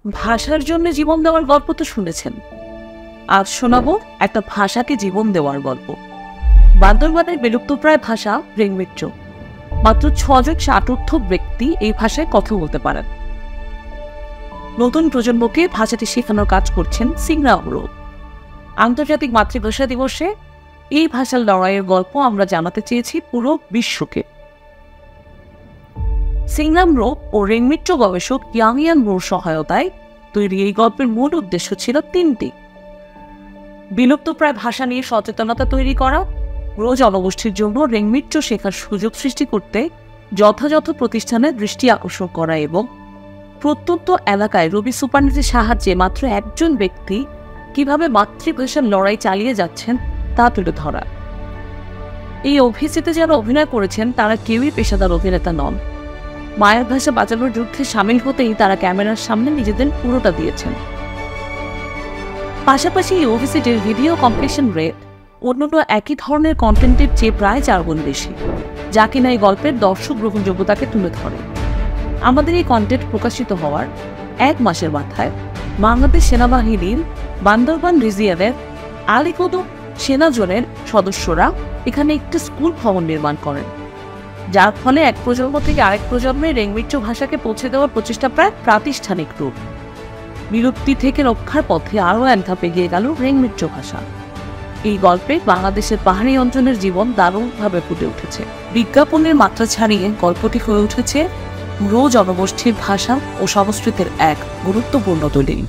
ভাষার জন্য জীবন দেওয়ার গল্প তো শুনেছেন, আজ শোনাবো একটা ভাষাকে জীবন দেওয়ার গল্প। বান্দরবানের বিলুপ্তপ্রায় ভাষা রেংমিট্য। মাত্র 6 জন ষাটোর্ধ ব্যক্তি এই ভাষায় কথা বলতে পারেন। নতুন প্রজন্মকে ভাষাটি শেখানোর কাজ করছেন সিংরামরো। আন্তর্জাতিক মাতৃভাষা দিবসে এই ভাষার লড়াইয়ের গল্প আমরা জানাতে চেয়েছি পুরো বিশ্বকে। সিংরামরো ও রেংমিট্য গবেষক ইয়াংয়ান মোর সহায়তায় তৈরি এই গল্পের মূল উদ্দেশ্য ছিল 3টি। বিলুপ্তপ্রায় ভাষা নিয়ে সচেতনতা তৈরি করা, রোজ জনগোষ্ঠীর জন্য রেংমিট্য শেখার সুযোগ সৃষ্টি করতে যথাযথ প্রতিষ্ঠানের দৃষ্টি আকর্ষণ করা এবং প্রত্যন্ত এলাকায় রবি সুপারনেটের সাহায্যে মাত্র একজন ব্যক্তি কিভাবে মাতৃভাষার লড়াই চালিয়ে যাচ্ছেন তা তুলে ধরা। এই অভিযানে যারা অভিনয় করেছেন তারা কেউই পেশাদার অভিনেতা নন। মায়ের ভাষা বাঁচানোর যুদ্ধে সামিল হতেই তারা ক্যামেরার সামনে নিজেদের পুরোটা দিয়েছেন। পাশাপাশি এই অভিযানের ভিডিও কমপ্লিশন রেট অন্যান্য একই ধরনের কন্টেন্টের চেয়ে প্রায় 4 গুণ বেশি, যা কিনা এই গল্পের দর্শক গ্রহণযোগ্যতাকে তুলে ধরে। আমাদের এই কন্টেন্ট প্রকাশিত হওয়ার 1 মাসের মাথায় বাংলাদেশ সেনাবাহিনীর বান্দরবান রিজিয়নের আলীকদম সেনা জোনের সদস্যরা এখানে একটি স্কুল ভবন নির্মাণ করেন, যার ফলে এক প্রজন্ম থেকে আরেক প্রজন্মে রেংমিট্য ভাষাকে পৌঁছে দেওয়ার প্রচেষ্টা প্রায় প্রাতিষ্ঠানিক রূপ। বিলুপ্তি থেকে রক্ষার পথে আরও এক ধাপ এগিয়ে গেল রেংমিট্য ভাষা। এই গল্পে বাংলাদেশের পাহাড়ি অঞ্চলের জীবন দারুণভাবে ফুটে উঠেছে। বিজ্ঞাপনের মাত্রা ছাড়িয়ে গল্পটি হয়ে উঠেছে পুরো জনগোষ্ঠীর ভাষা ও সংস্কৃতির এক গুরুত্বপূর্ণ দলিল।